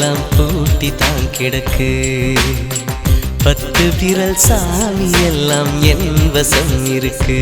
எல்லாம் பூட்டி தான் கிடக்கு. 10 விரல் சாமி எல்லாம் என் வசம் இருக்கு.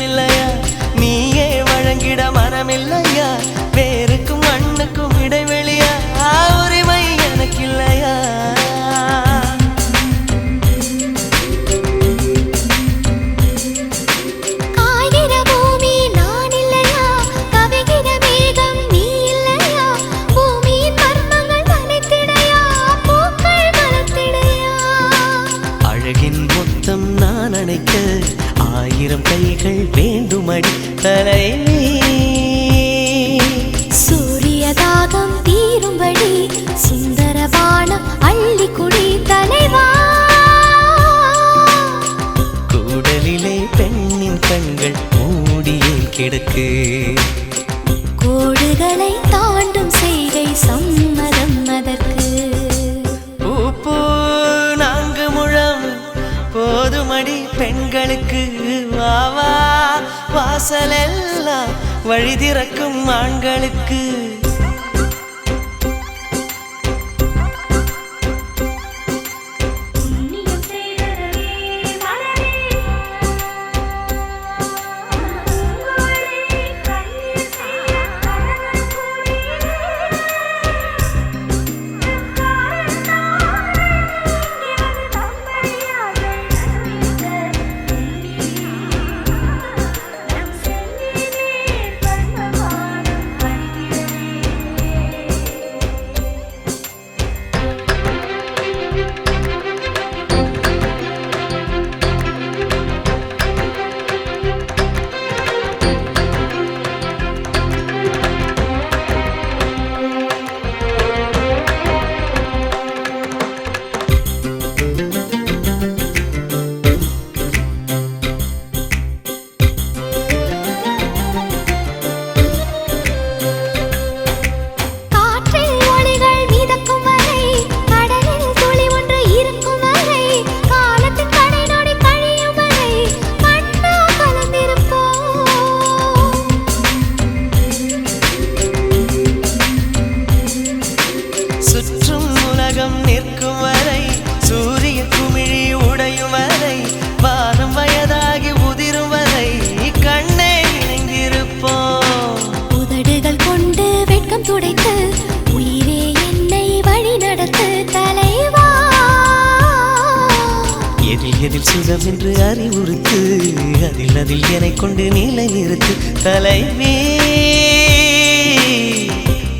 இல்லையா நீயே வழங்கிட மனமில்லையா? வேருக்கும் மண்ணுக்கும் இடைவெளியா உரிமை எனக்கு இல்லையா? காய்கிற பூமி நான் இல்லையா? கவிகிற மேகம் நீ இல்லையா? பூமியின் மர்மங்கள் மலைத்திடையா? பூக்கள் மலர்த்திடையா? அழகின் மொத்தம் நான் அணைக்க 1000 கைகள் வேண்டுமடி தலைவி. சூரிய தாகம் தீரும்படி சுந்தரபானம் அள்ளி குடி தலைவா. கூடலிலே பெண்ணின் கண்கள் மூடியே கிடக்கு. கோடுகளை தாண்டும் செய்கை சம்மதம் அதற்கு. பூ 4 முழம் போதுமடி பெண்களுக்கு. வாவா வாசலெல்லாம் வழி திறக்கும் ஆண்களுக்கு. எதில் சுகம் என்று அறிவுறுத்து. அதில் என்னை கொண்டு நிலை நிறுத்து தலைவி.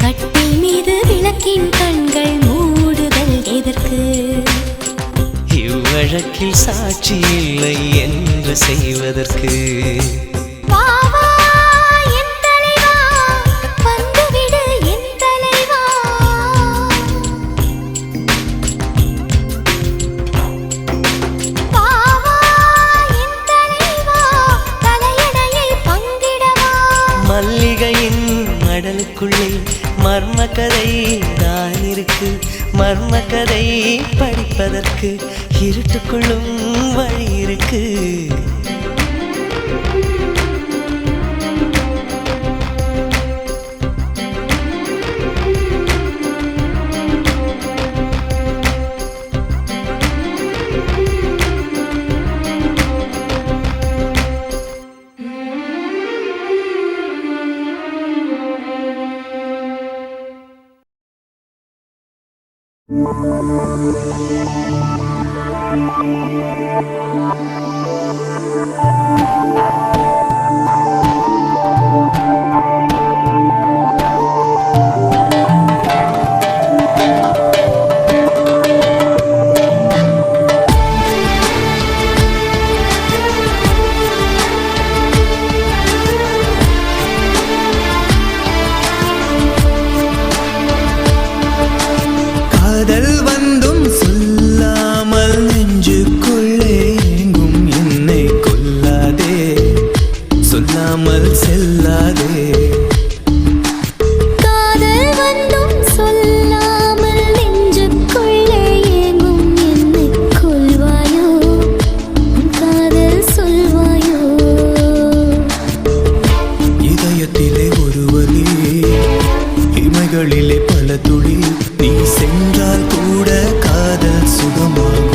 கட்டில் மீது விளக்கின் கண்கள் மூடுதல் எதற்கு? இவ்வழக்கில் சாட்சி இல்லை என்று செய்வதற்கு. மல்லிகையின் மடலுக்குள்ளே மர்மக்கதை தான் இருக்கு. மர்மக்கதை படிப்பதற்கு இருட்டுக்குள்ளும் வழி இருக்கு. இமைகளிலே பல துளி நீ சென்றால் கூட காதல் சுகமாகும்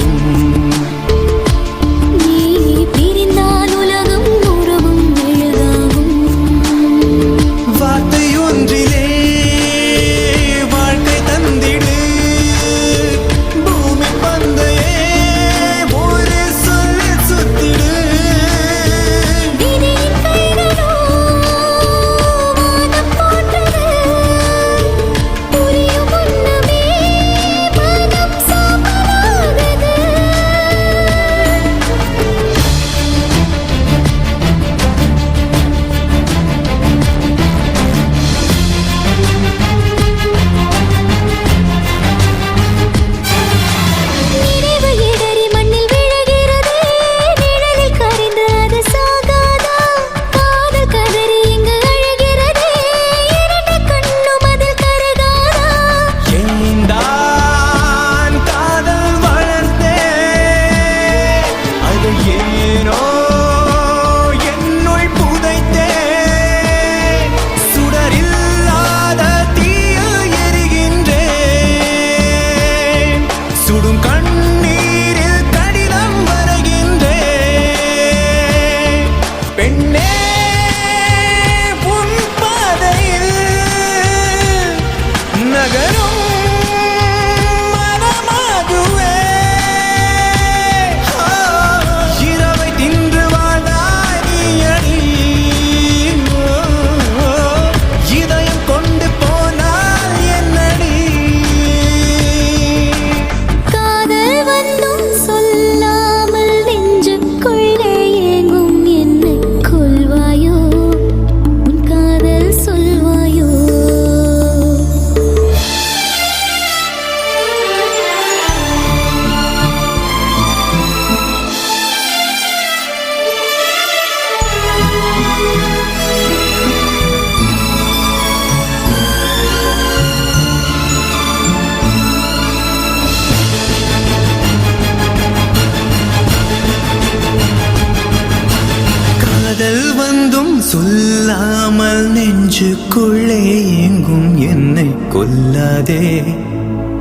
சொல்லாமல் நெஞ்சுக்குள்ளே எங்கும் என்னை கொல்லாதே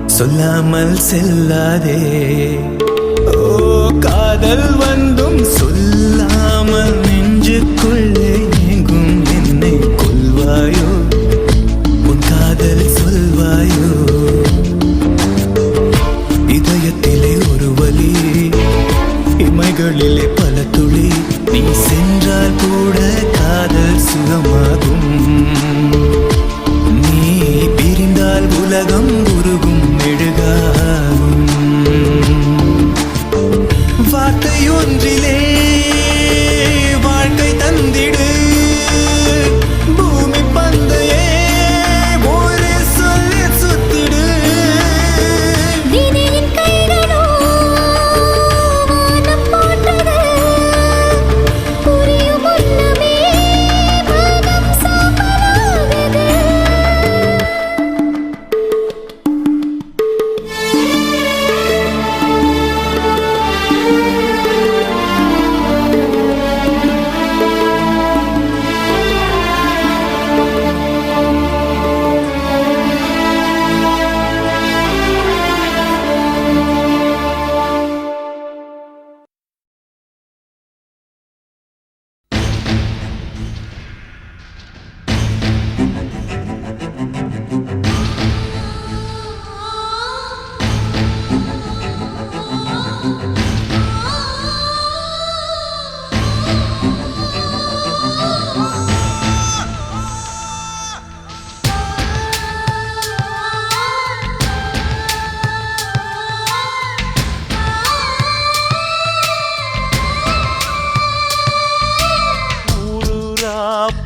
சொல்லாமல் செல்லாதே ஓ காதல் வந்தும் சொல்லாமல் நெஞ்சுக்குள்ளே எங்கும் என்னை கொல்வாயோ உன் காதல் சொல்வாயோ இதயத்திலே ஒரு வலி இமைகளிலே பல துளி நீ சென்றால் கூட காதல் சுகமாகும் நீ பிரிந்தால் உலகம் உருகும் மெழுகாகும் வார்த்தை ஒன்றிலே வாழ்க்கை தந்திடு பூமி பந்தையே ஒரு சொல்லி சுத்திடு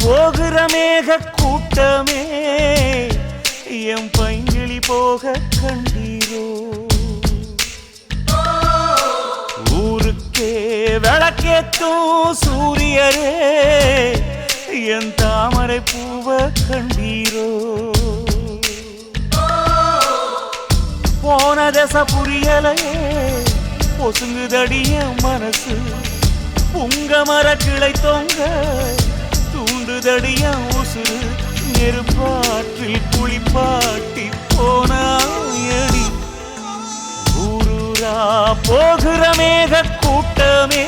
போகிற மேக கூட்டமே என் பைங்கிளி போக கண்டீரோ ஊருக்கே விளக்கேத்தும் சூரியரே என் தாமரை பூவ கண்டீரோ போன தசை புரியலையே பொசுங்குதடிய மனசு புங்க மர கிளை தொங்க தூண்டுதடிய உசுறு நெருப்பாற்றில் குளிப்பாடு போகிற மேக கூட்டமே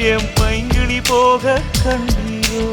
என் பைங்கிளி போக கண்டீரோ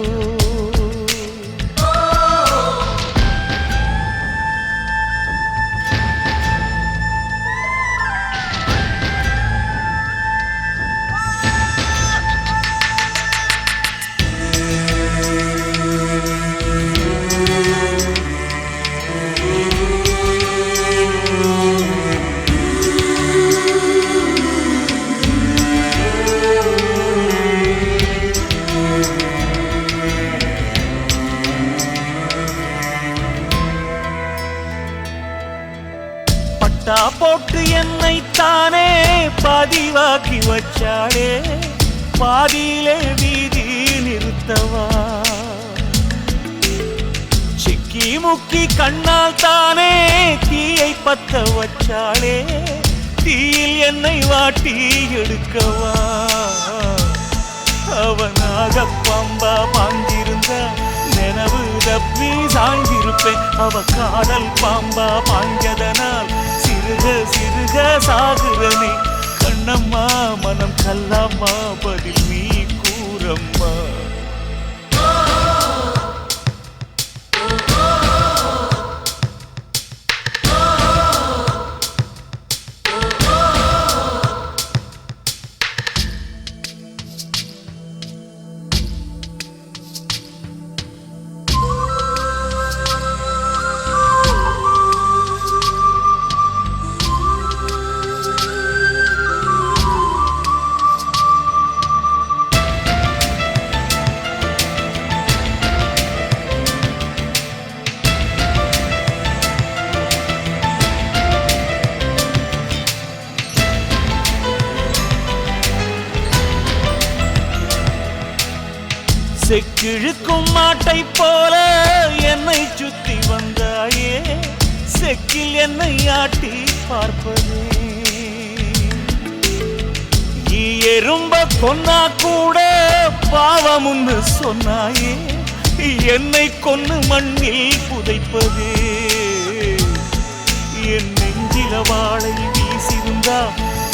போட்டு என்னை தானே பதிவாக்கி வச்சாளே பாதியிலே வீதி நிறுத்தவா சிக்கி முக்கி கண்ணால் தானே தீயை பத்த வச்சாளே தீயில் என்னை வாட்டி எடுக்கவா அவனாக பம்பா பாஞ்சிருந்தா நினைவு தப்பி சாய்ந்திருப்பேன் அவ காதல் பாம்பா பாஞ்சதனால் சிறுக சிறுக சாகுறனே கண்ணம்மா மனம் கல்லாமா பதில் நீ கூறம்மா செக்கிழுக்கும் மாட்டை போல என்னை சுத்தி வந்தாயே செக்கில் என்னை ஆட்டி பார்ப்பதே எறும்ப கொன்னா கூட பாவமுன்னு சொன்னாயே என்னை கொன்னு மண்ணில் புதைப்பதே என் நெஞ்சில வாழை வீசிருந்தா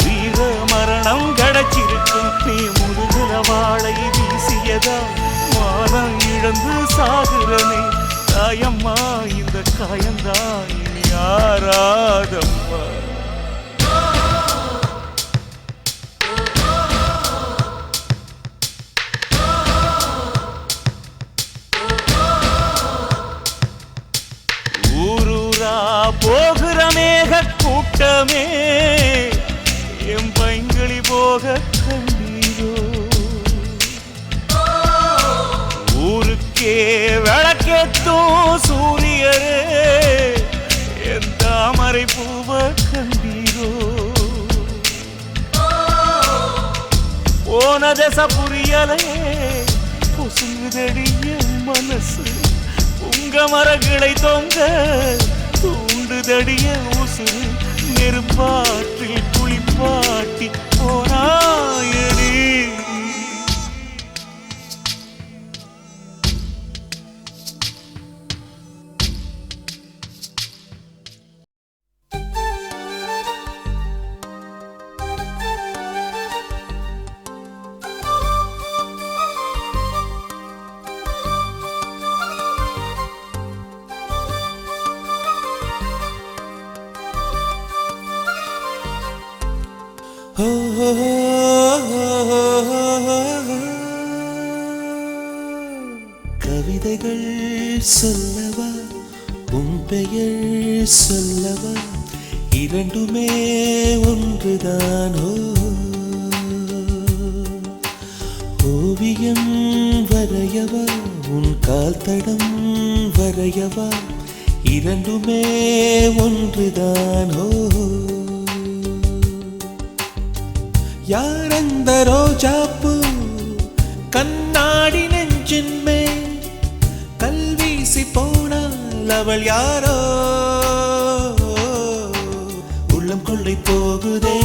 வீர மரணம் கிடைச்சிருக்கும் நீ முதுகுல வாழை வீசியதா மானம் இழந்து சாகுறனே தாயம்மா இந்த காயந்தான் இனி யாராதம்மா ஊரூரா போகிற மேக கூட்டமே என் பைங்கிளி போக கண்டீரோ ஊருக்கே விளக்கேத்தும் சூரியரே என் தாமரை பூவ கண்டீரோ போன தச புரியலையே பொசுங்குதடிய மனசு உங்க மரங்களை தொங்க தூண்டுதடிய உசுறு நெருப்பாற்றில் குளிப்பாட்டி போனாயடி கவிதைகள் சொல்லவா உன் பெயர் சொல்லவா இரண்டுமே ஒன்றுதானோ ஓவியம் வரையவா உன் கால் தடம் வரையவா இரண்டுமே ஒன்றுதானோ யார் அந்த ரோஜாப்பூ கண்ணாடி நெஞ்சின் மேல் கல்வீசி போனால் அவள் யாரோ உள்ளம் கொள்ளை போகுதே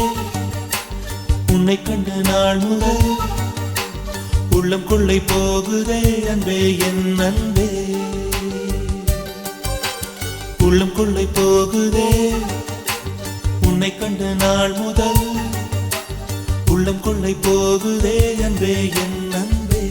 உன்னை கண்ட நாள் முதல் உள்ளம் கொள்ளை போகுதே அன்பே என் அன்பே உள்ளம் கொள்ளை போகுதே உன்னை கண்ட நாள் முதல் உள்ளம் கொள்ளை போகுதே அன்பே என் அன்பே.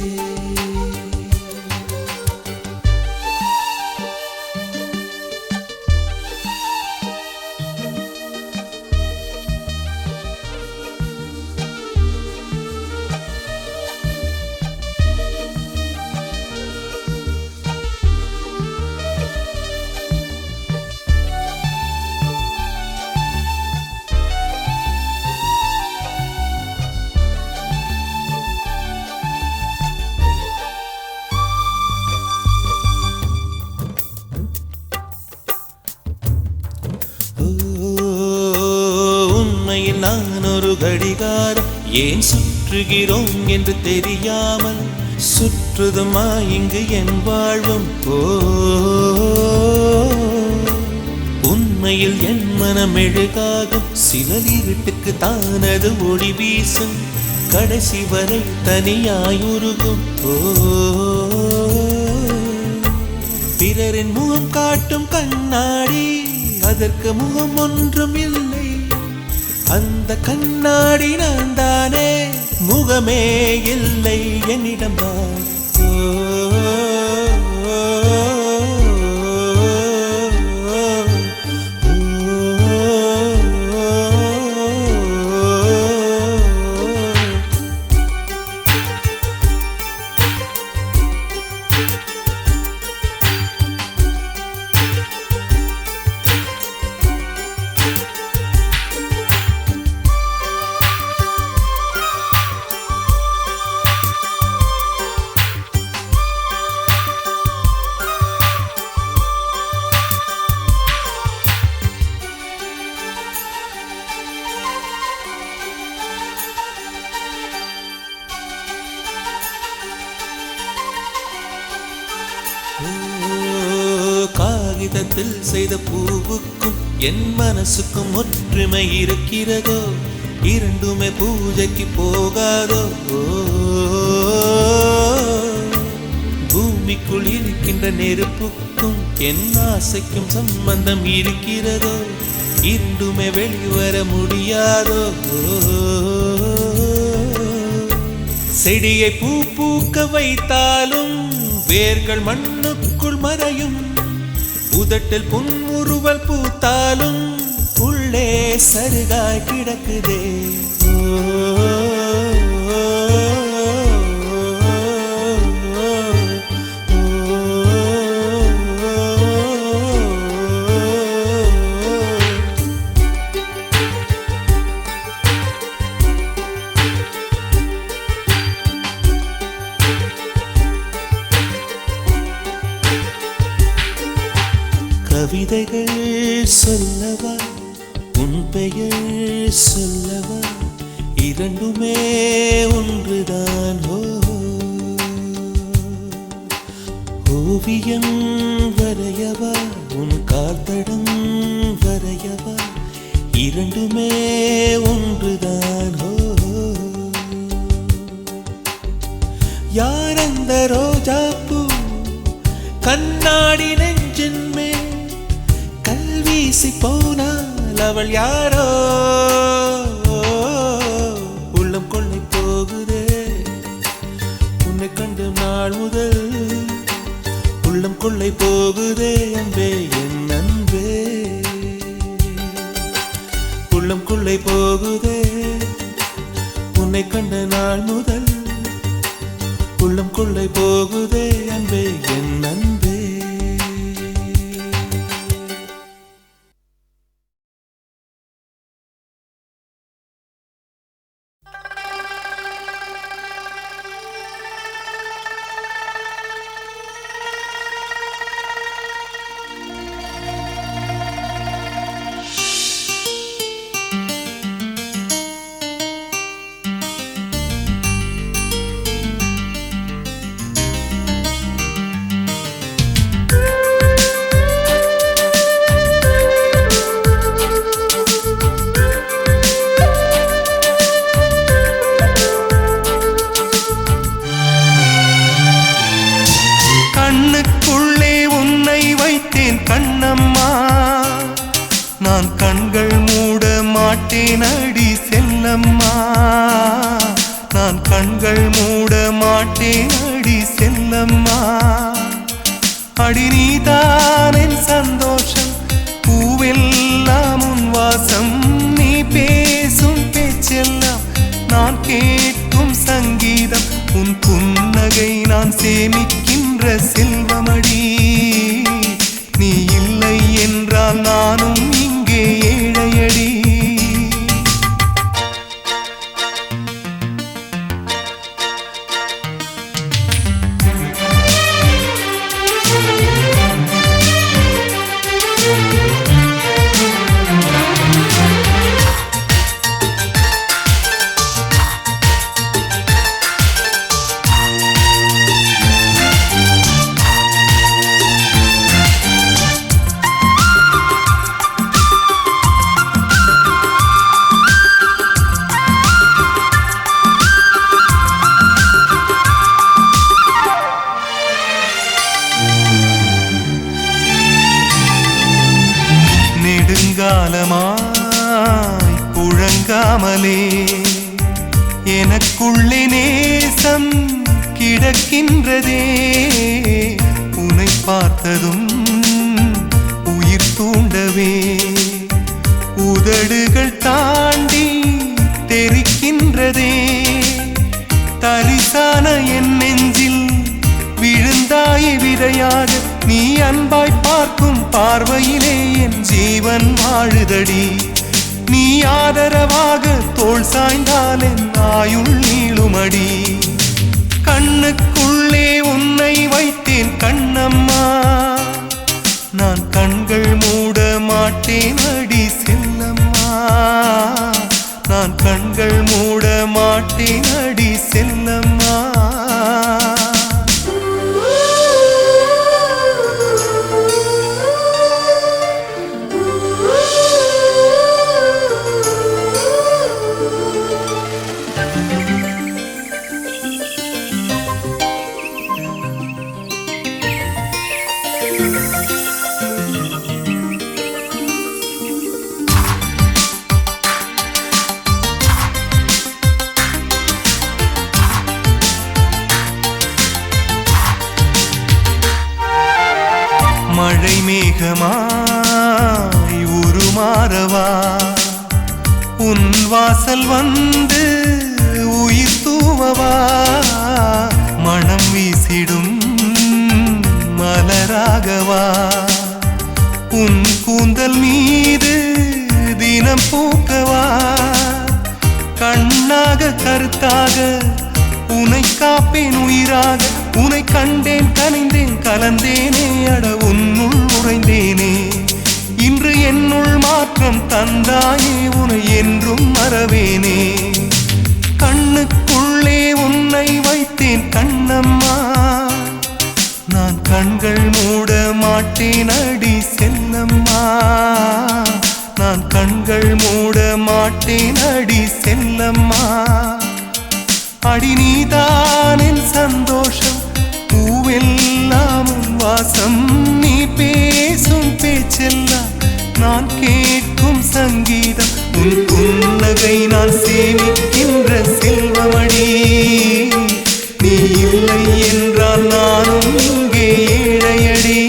உண்மையில் நான் ஒரு கடிகாரம், ஏன் சுற்றுகிறோம் என்று தெரியாமல் சுற்றுதுமா இங்கு என் வாழ்வும். உண்மையில் என் மனம் எழுகாகும், சிலர் இருட்டுக்கு தானது ஒளி வீசும், கடைசி வரை தனியாயுருகும். பிறரின் முகம் காட்டும் கண்ணாடி, அதற்கு முகம் ஒன்றும் இல்லை, அந்த கண்ணாடி நான் தானே, முகமே இல்லை என்னிடம்தான். காகிதத்தில் செய்த பூவுக்கும் என் மனசுக்கும் ஒற்றுமை இருக்கிறதோ, இரண்டுமே பூஜைக்கு போகாதோ. பூமிக்குள் இருக்கின்ற நெருப்புக்கும் என் ஆசைக்கும் சம்பந்தம் இருக்கிறதோ, இரண்டுமே வெளிவர முடியாதோ. செடியை பூ பூக்க வைத்தாலும் வேர்கள் மண்ணுக்குள் மறையும், உதட்டில் புன்முறுவல் பூத்தாலும் உள்ளே சருகாய் கிடக்குதே. கவிதைகள் சொல்லவா, உன் பெயர் சொல்லவா, இரண்டுமே ஒன்றுதான். ஓவியம் வரையவா, உன் கால்தடம் வரையவா, இரண்டுமே ஒன்றுதான். யார் அந்த ரோஜாப்பூ கண்ணாடி நெஞ்சின் மேல் கல்வீசி போனால் அவள் யாரோ, உள்ளம் கொள்ளை போகுதே உன்னை கண்டு நாள் முதல், உள்ளம் கொள்ளை போகுதே அன்பே என் அன்பே. உள்ளம் கொள்ளை போகுதே உன்னை கண்ட நாள் முதல், உள்ளம் கொள்ளை போகுதே அன்பே என் அன்பே. நான் கண்கள் மூட மாட்டேன் அடி செல்லம்மா, நான் கண்கள் மூட மாட்டேன் அடி செல்லம்மா. அடி நீதான் என் சந்தோஷம், பூவெல்லாம் உன் வாசம், நீ பேசும் பேச்செல்லாம் நான் கேட்கும் சங்கீதம், உன் புன்னகை நான் சேமிக்கின்ற செல்வமடி. நீ இல்லை என்றால் நானும் இங்கே ஏழையடி. நெடுங்காலமாய் புழங்காமலே எனக்குள்ளே நேசம் கிடக்கின்றதே, உன்னை பார்த்ததும் உயிர் தூண்டவே உதடுகள் தாண்டி தெரிக்கின்றதே. தரிசான என் நெஞ்சில் விழுந்தாய் விதையாக, நீ அன்பாய் பார்க்கும் பார்வையிலே என் ஜீவன் வாழுதடி. நீ ஆதரவாக தோள் சாய்ந்தால் என் ஆயுள் நீளுமடி. கண்ணுக்குள்ளே உன்னை வைத்தேன் கண்ணம்மா, நான் கண்கள் மூட மாட்டேன் அடி செல்லம்மா, நான் கண்கள் மூட மாட்டேன் அடி செல்லம்மா. மழை மேகமாய் உருமாறவா, உன் வாசல் வந்து உயிர் தூவவா, மனம் வீசிடும் மலராகவா, உன் கூந்தல் மீது தினம் பூக்கவா, கண்ணாக கருத்தாக உனை காப்பேன் உயிராக, உனை கண்டேன் கனிந்தேன் கலந்தேனே அட உன்னுள் உறைந்தேனே. இன்று என்னுள் மாற்றம் தந்தாயே உனை என்றும் மறவேனே. கண்ணுக்குள்ளே உன்னை வைத்தேன் கண்ணம்மா, நான் கண்கள் மூட மாட்டேன் அடி செல்லம்மா, நான் கண்கள் மூட மாட்டேன் அடி செல்லம்மா. அடி நீதான் என் சந்தோஷம், பூவெல்லாம் உன் வாசம், நீ பேசும் பேச்செல்லாம் நான் கேட்கும் சங்கீதம், உன் புன்னகை நான் சேமிக்கின்ற செல்வமடி. நீ இல்லை என்றால் நானும் இங்கே ஏழையடி.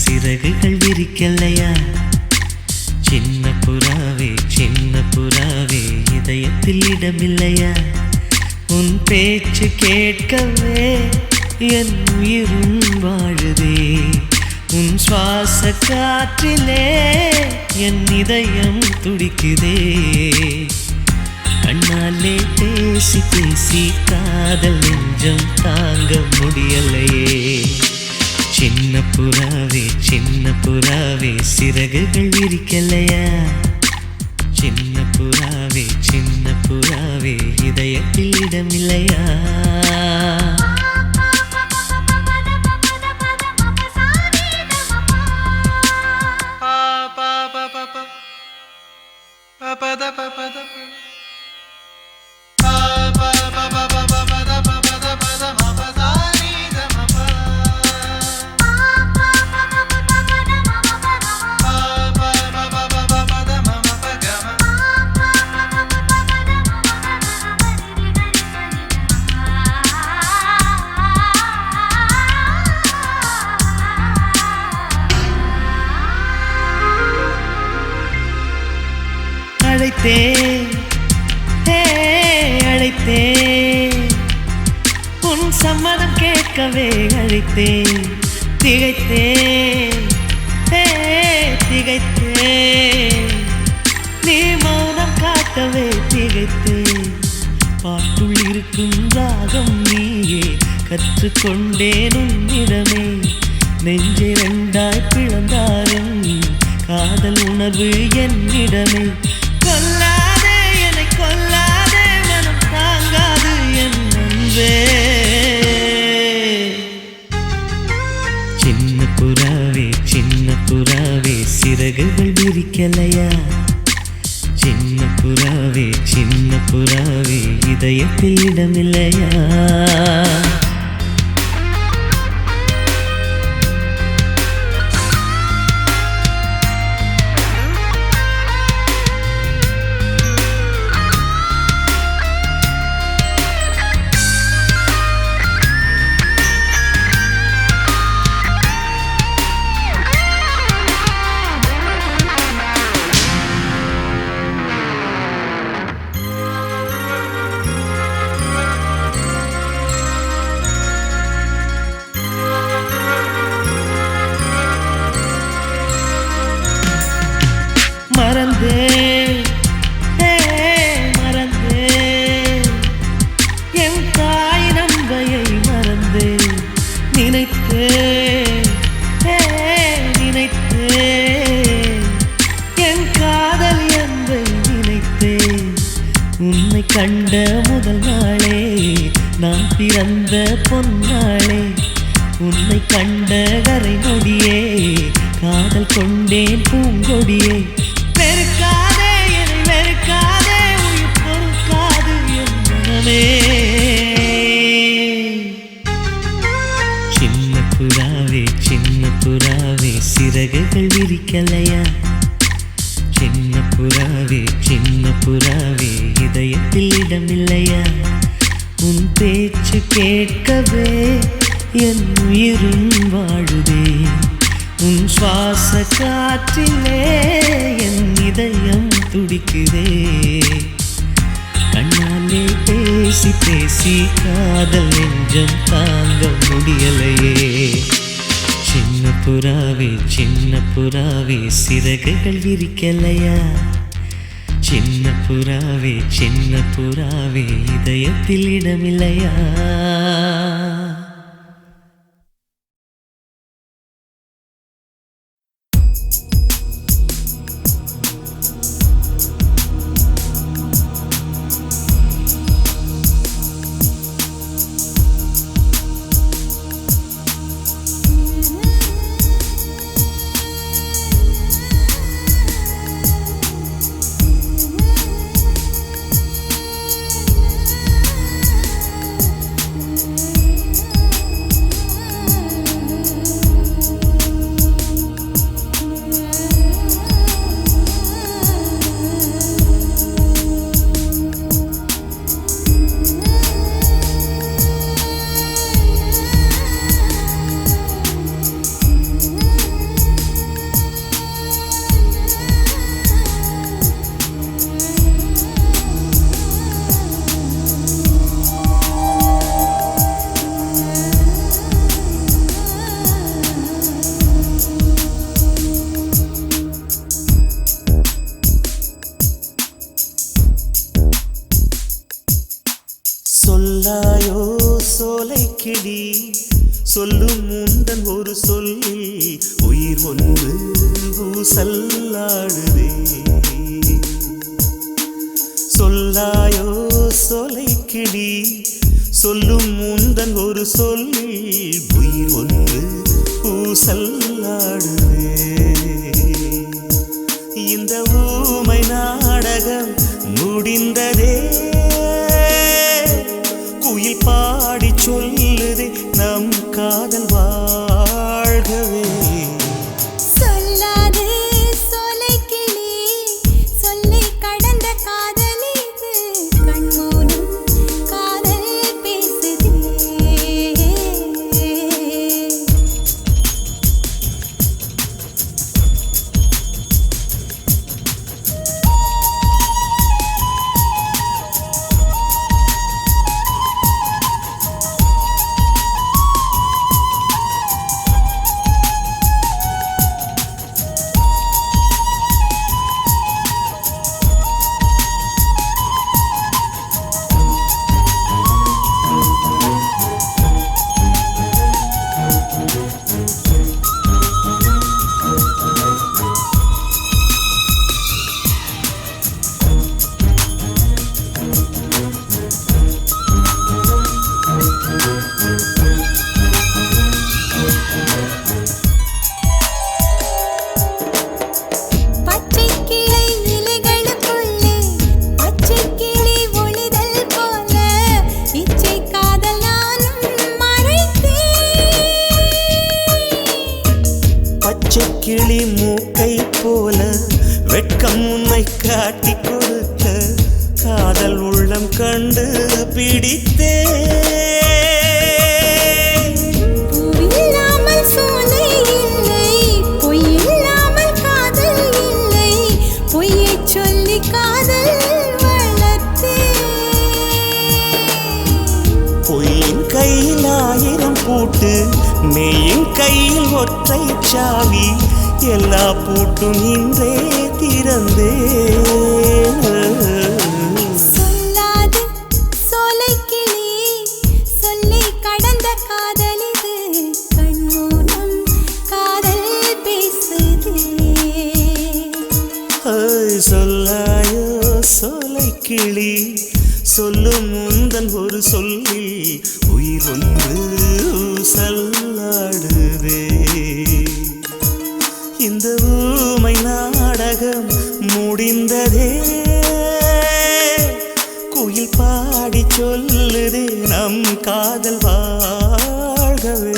சிறகுகள் விரிக்கலையா சின்ன புறாவே சின்ன புறாவே இதயத்தில் இடமில்லையா உன் பேச்சு கேட்கவே என் உயிரும் வாழுதே உன் சுவாச காற்றிலே என் இதயம் துடிக்குதே கண்ணாலே பேசி பேசி காதல் நெஞ்சம் தாங்க முடியலையே சின்ன புறாவே சிறகுகள் விரிக்கலையா சின்ன புறாவே இதயத்தில் இடமில்லையா அழைத்தேன் உன் சம்மதம் கேட்கவே அழைத்தேன் திகைத்தேன் நீ மௌனம் காட்டவே திகைத்தேன் பாட்டுள் இருக்கும் ராகம் நீயே கற்றுக்கொண்டேன் உன்னிடமே நெஞ்சை ரெண்டாய் பிளந்தாரும் காதல் உணர்வு என்னிடமே கொல்லாதே என்னை கொல்லாதே மனம் தாங்காது என் அன்பே சின்ன புறாவே சிறகுகள் விரிக்கலையா சின்ன புறாவே இதயத்தில் இடமில்லையா மறந்தே என் தாய் நம்பையை மறந்தே நினைத்தே என் காதல் என்பை நினைத்தே உன்னை கண்ட முதல் நாளே நான் பிறந்த பொன்னாளே உன்னை கண்ட கரை நொடியே காதல் கொண்டேன் பூங்கொடியே வெறுக்காதே என்னை வெறுக்காதே உயிர் பொறுக்காது என் மனமே சின்ன புறாவே சிறகுகள் விரிக்கலையா சின்ன புறாவே இதயத்தில் இடமில்லையா உன் பேச்சு கேட்கவே என் உயிரும் வாழுதே உன் சுவாச காற்றிலே என் இதயம் துடிக்குதே கண்ணாலே பேசி பேசி காதல் நெஞ்சம் தாங்க முடியலையே சின்ன புறாவே சிறகுகள் விரிக்கலையா சின்ன புறாவே இதயத்தில் இடமில்லையா சொல்லும் உந்தன் ஒரு சொல்லில் உயிர் ஒன்று ஊசல்லாடுதே. சொல்லாயோ சொலைக்கிளி, சொல்லும் உந்தன் ஒரு சொல்லில் உயிர் ஒன்று ஊசல்லாடுதே. இந்த ஊமை நாடகம் முடிந்ததே, குயில் பாடி சொல்லுதே நம் காதல் வாழ்கவே. சொல்லாது சொலைக்கிளி, சொல்லை கடந்த காதல் இது, கண்மூலம் காதல் பேசுதே. கிளி மூக்கை போல வெட்கம் உன்னை காட்டி கொடுக்க காதல் உள்ளம் கண்டு பிடித்தே. பூவில்லாமல் சோலை இல்லை, பொய்யில்லாமல் காதல் இல்லை, பொய்யைச் சொல்லி காதல் வளர்த்தே. பொய்யின் கையில் 1000 பூட்டு, மெய்யின் கையில் ஒற்றை சாவி, எல்லா பூட்டும் இன்றே திறந்தே. சொல்லாது சொலைக்கிளி, சொல்லை கடந்த காதல் இது, கண்மூலம் காதல் பேசுதே. சொல்லாயோ சொலைக்கிளி, சொல்லும் உந்தன் ஒரு சொல்லில் உயிர் ஒன்று ஊசல்லாடுதே. இந்த ஊமை நாடகம் முடிந்ததே, குயில் பாடி சொல்லுதே நம் காதல் வாழ்கவே.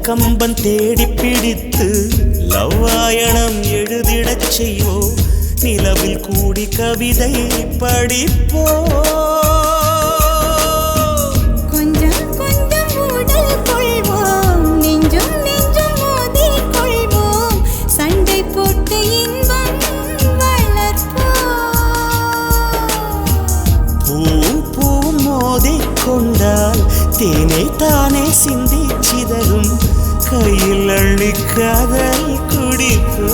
கம்பன் தேடி பிடித்து லவ்வாயணம் எழுதிடச் செய்வோம், நிலவில் கூடி கவிதை படிப்போ. கொஞ்சம் கொஞ்சம் உடல் கொள்வோம், நெஞ்சும் நெஞ்சும் மோதி கொள்வோம், சண்டை போட்டு இன்பம் வளர்ப்போம். பூவும் பூவும் மோதி கொண்டால் தேனை தானே சிந்தி சிதறும், கையில் அள்ளி காதல் குடிப்போ.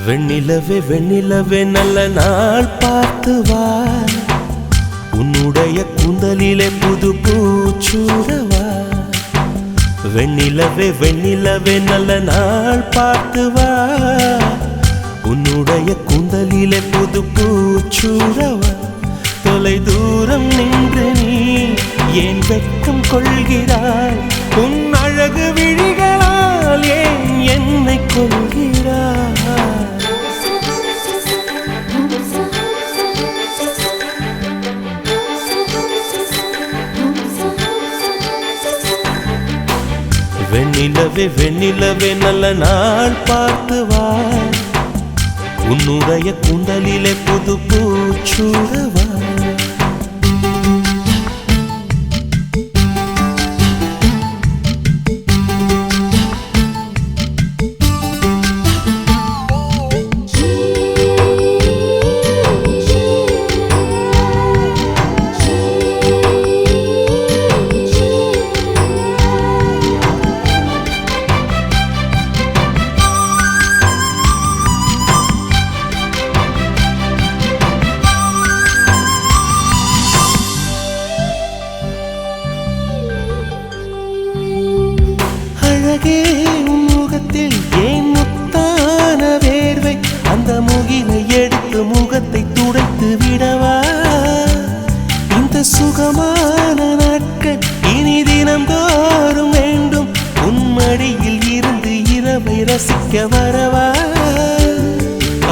வெண்ணிலவே வெண்ணிலவே நல்ல நாள் பார்த்து வா, உன்னுடைய கூந்தலிலே புது பூச்சூடவா. வெண்ணிலவே வெண்ணிலவே நல்ல நாள் பார்த்து வா, உன்னுடைய கூந்தலிலே புது பூச்சூடவா. தொலை தூரம் நின்று நீ ஏன் வெட்கம் கொள்கிறாய், உன் அழகு விழிகளால் ஏன் என்னை கொள்கிறாய். வெண்ணிலவே வெண்ணிலவே நல்ல நாள் பார்த்து வா, உன்னுடைய கூந்தலிலே புது பூச்சூடவா. அழகே உன் முகத்தில் ஏன் முத்தான வேர்வை, அந்த முகிலை எடுத்து முகத்தை துடைத்து விடவா. இந்த சுகமான நாட்கள் இனி தினந்தோறும் வேண்டும், உன் மடியில் இருந்து இரவை ரசிக்க வரவா.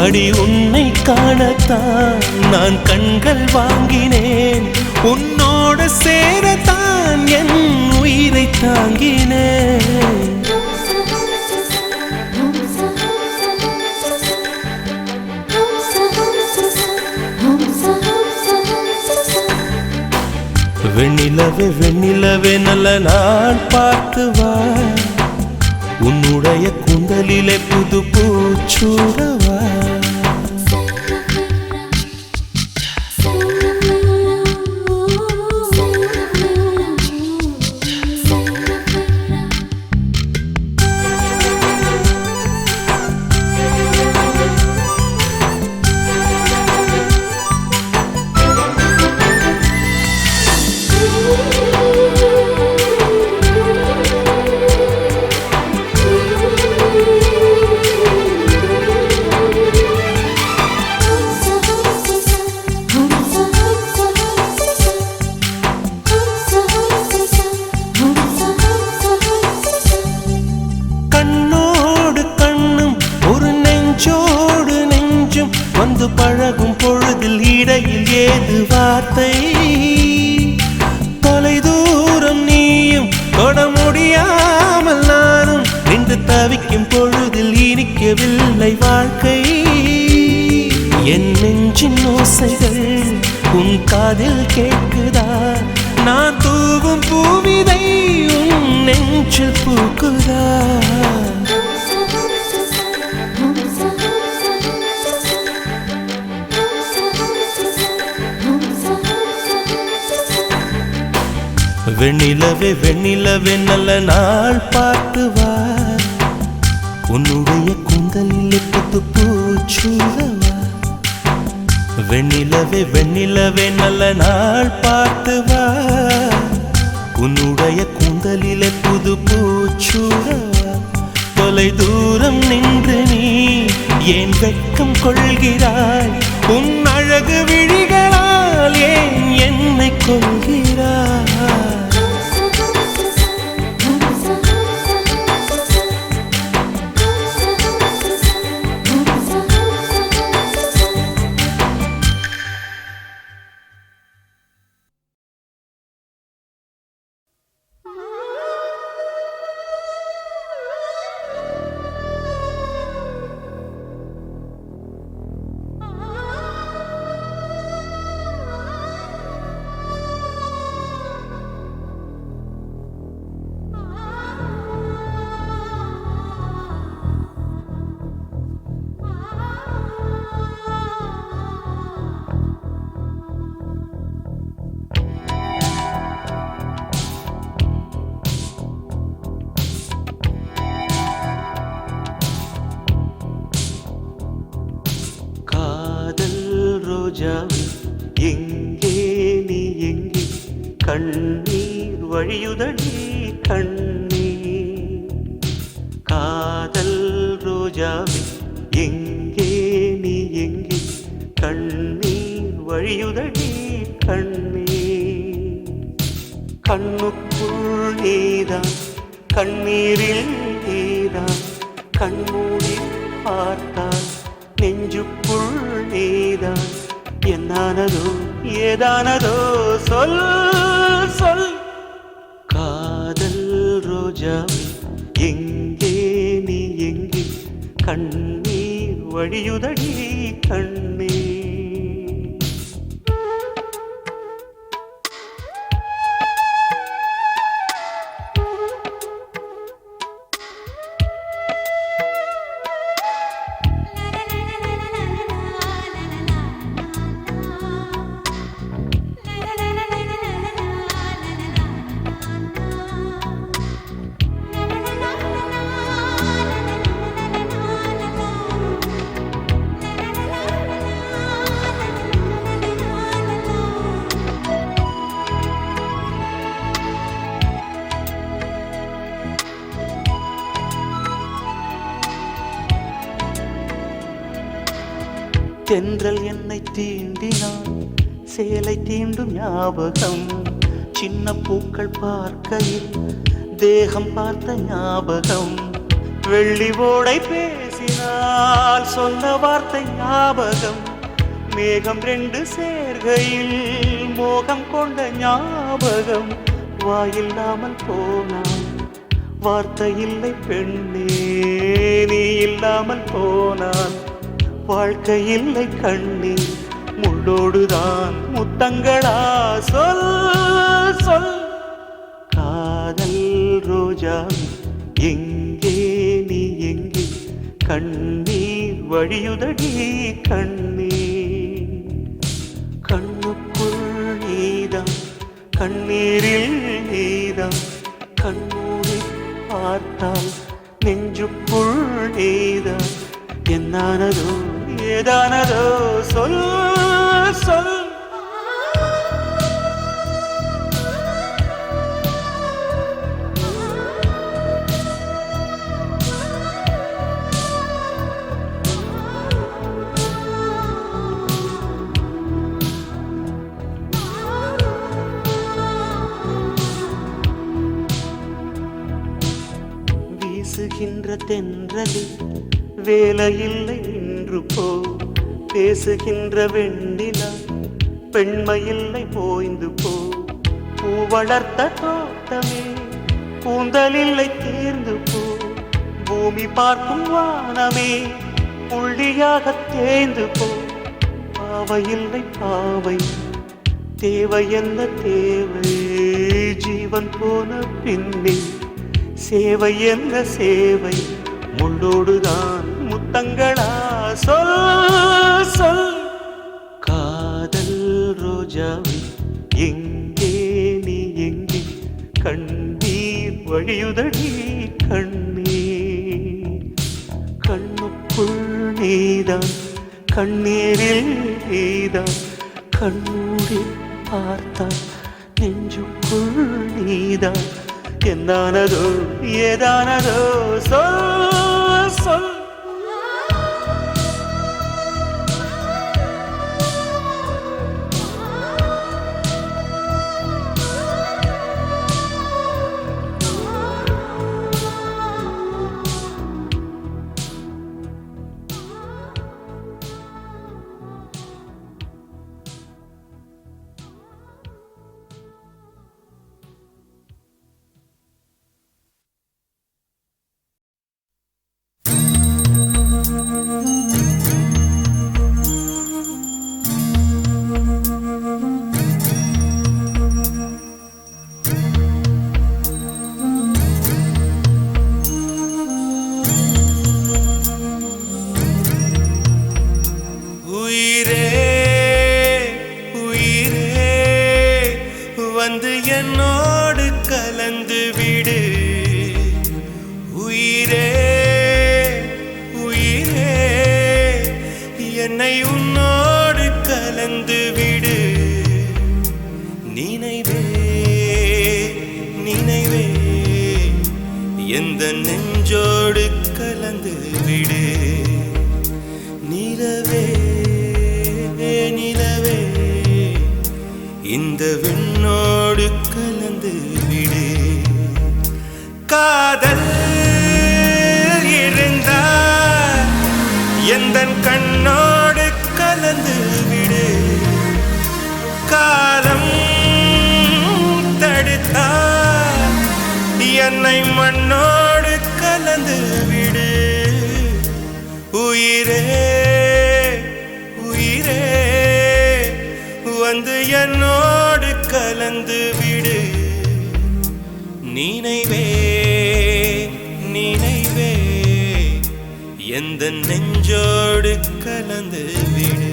அடி உன்னை காணத்தான் நான் கண்கள் வாங்கினேன், உன்னோட சேரத்தான் என் உயிரை தாங்கினேன். வெண்ணிலவே வெண்ணிலவே நல்ல நாள் பார்த்து வா, உன்னுடைய கூந்தலிலே புது பூச்சூடவா. வந்து பழகும் பொழுதில் இடையில் ஏது வார்த்தை, தொலை தூரம் நீயும் தொட முடியாமல் நானும் நின்று தவிக்கும் பொழுதில் இனிக்கவில்லை வாழ்க்கை. என் நெஞ்சின் ஓசைகள் உன் காதில் கேட்குதா, நான் தூவும் பூவிதை உன் நெஞ்சில் பூக்குதா. வெண்ணிலவே வெண்ணிலவே நல்ல நாள் பார்த்து வா, உன்னுடைய கூந்தலிலே புது பூச்சூடவா. வெண்ணிலவே வெண்ணிலவே நல்ல நாள் பார்த்து வா, உன்னுடைய கூந்தலிலே புது பூச்சூடவா. தொலை தூரம் நின்று நீ ஏன் வெட்கம் கொள்கிறாய், உன் அழகு விழிகளால் ஏன் என்னை கொள்கிறாய். கண்ணீர் வழியுதடி கண்ணீர். காதல் ரோஜாவே எங்கே நீ எங்கே, கண்ணீர் வழியுதடி கண்ணீர். கண்ணுக்குள் நீதான் கண்ணீரில் நீதான், கண்மூடி பார்த்தால் நெஞ்சுக்குள் நீதான். என்னானதோ ஏதானதோ சொல் சொல். காதல் ரோஜாவே எங்கே நீ எங்கே, கண்ணீர் வழியுதடி கண்ணீர். தென்றல் என்னை தீண்டினான், சேலை தீண்டும் ஞாபகம். சின்ன பூக்கள் பார்க்கையில் தேகம் பார்த்த ஞாபகம். வெள்ளி ஓடை பேசினால் சொன்ன வார்த்தை ஞாபகம். மேகம் ரெண்டு சேர்கையில் மோகம் கொண்ட ஞாபகம். வாயில்லாமல் போனான் வார்த்தை இல்லை பெண்ணே, நீ இல்லாமல் போனான் வாழ்க்கை இல்லை கண்ணீர். முள்ளோடுதான் முத்தங்களா சொல் சொல். காதல் ரோஜா எங்கே நீ எங்கே, கண்ணீர் வழியுதடி கண்ணீர். கண்ணுக்குள் நீதான் கண்ணீரில் நீதான், கண்ணூரி பார்த்தால் நெஞ்சுக்குள் நீதான். என்னானதோ ஏதானதோ சொல் சொல். வீசுகின்ற தென்றலில் வேலையில்லை இன்று போ. பேசுகின்ற வெண்ணிலா பெண்மையில்லை போய்ந்து போ. பூ வளர்த்த தோட்டமே கூந்தலில்லை தேர்ந்து போ. பூமி பார்க்கும் வானமே புள்ளியாக தேய்ந்து போ. பாவையில்லை பாவை தேவை என்ன தேவை, ஜீவன் போன பின்னே சேவை என்ன சேவை. முள்ளோடுதான் முத்தங்களா சொல் சொல். காதல் ரோஜாவே எங்கே நீ எங்கே, கண்ணீர் வழியுதடி கண்ணீர். கண்ணுக்குள் நீதான் கண்ணீரில் நீதான், கண்ணூரி பார்த்தால் நெஞ்சுக்குள் நீதான். என்னானதோ ஏதானதோ சொல் சொல். என்னை உன்னோடு கலந்து விடு நினைவே நெஞ்சோடு கலந்து விடு நிலவே நிலவே இந்த விண்ணோடு கலந்து விடு காதல் இருந்தால் எந்தன் கண்ணோடு கலந்து விடு காலம் தடுத்தால் என்னை மண்ணோடு கலந்து விடு உயிரே உயிரே வந்து என்னோடு கலந்து விடு நினைவே நினைவே எந்த நெஞ்சோடு கலந்து விடு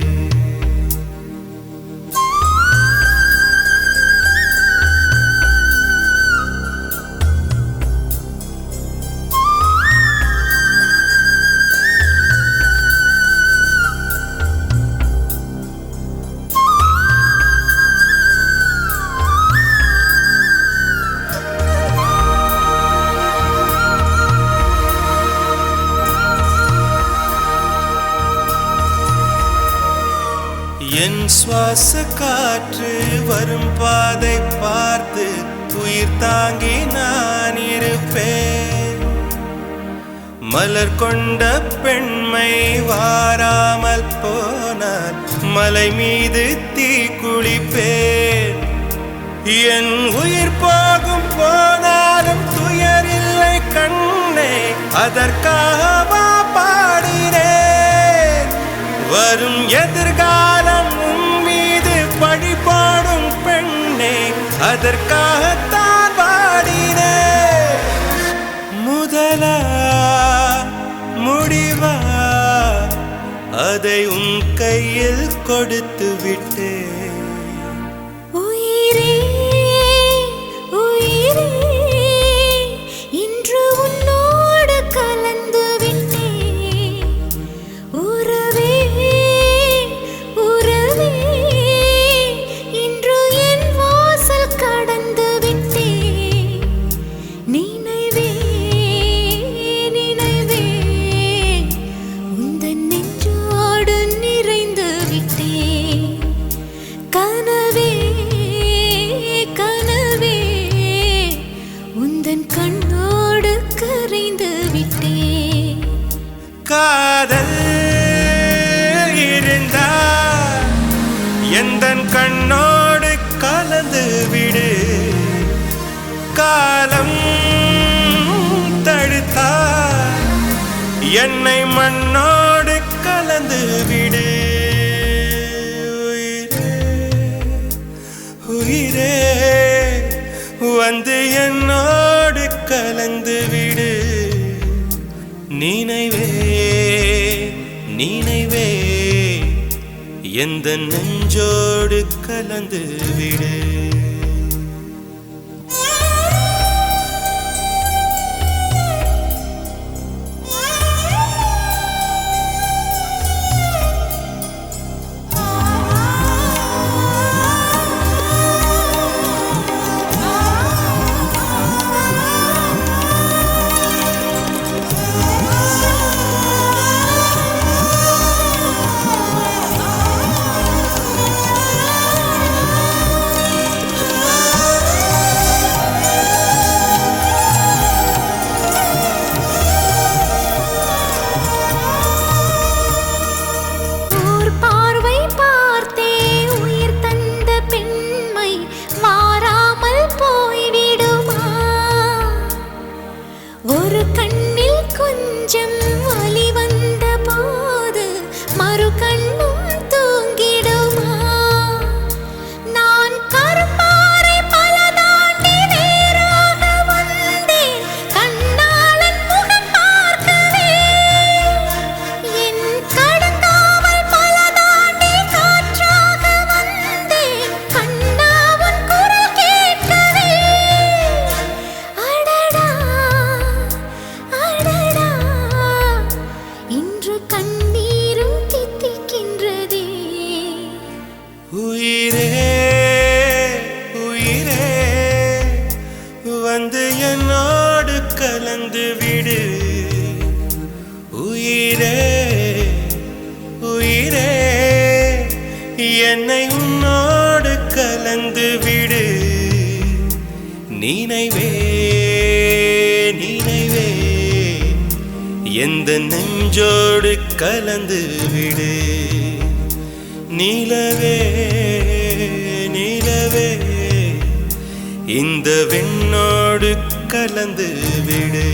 என் சுவாச காற்று வரும் பாதை பார்த்து உயிர் தாங்கி நான் இருப்பேன் மலர் கொண்ட பெண்மை வாராமல் போனால் மலை மீது தீ குளிப்பேன் என் உயிர் போகும் போனாலும் துயரில்லை கண்ணே அதற்காகவா பாடினேன் வரும் எதிர்காலம் உன் மீது பழிபாடும் பெண்ணே அதற்காகத்தான் பாடினேன் முதலா முடிவா அதை உன் கையில் கொடுத்து விட்டேன் உயிரே உயிரே இன்று உன்னோடு கலந்து விட்டேன் உறவே உறவே இன்று என் வாசல் கடந்து விட்டேன் நினைவே நினைவே உந்தன் நெஞ்சோடு நிறைந்து விட்டேன் கனவே கனவே உந்தன் கண்ணோடு கரைந்து விட்டேன் காதல் இருந்தால் எந்தன் கண்ணோடு கலந்து விடு காலம் தடுத்தால் என்னை மண்ணோடு கலந்து விடு உயிரே வந்து என்னோடு கலந்து விடு நினைவே நினைவே எந்த நெஞ்சோடு கலந்து விடு ஒரு கண்ணில் கொஞ்சம் வலி வந்த போது மறு கண்ணும் தூங்கிடுமா நான் கருப்பாறை பல தாண்டி நேராக வந்தேன் கண்ணாளன் முகம் பார்க்கவே என் கடந்தாமல் பல தாண்டி காற்றாக வந்தேன் கண்ணாவன் குரல் கேட்கவே அடடா அடடா இன்று கண்ணீரும் தித்திக்கின்றதே உயிரே உயிரே வந்து என்னோடு கலந்து உயிரே உயிரே என்னை உன்னோடு கலந்து விடு நினைவே நினைவே எந்த நெஞ்சோடு கலந்து விடு நிலவே நிலவே இந்த விண்ணோடு கலந்து விடு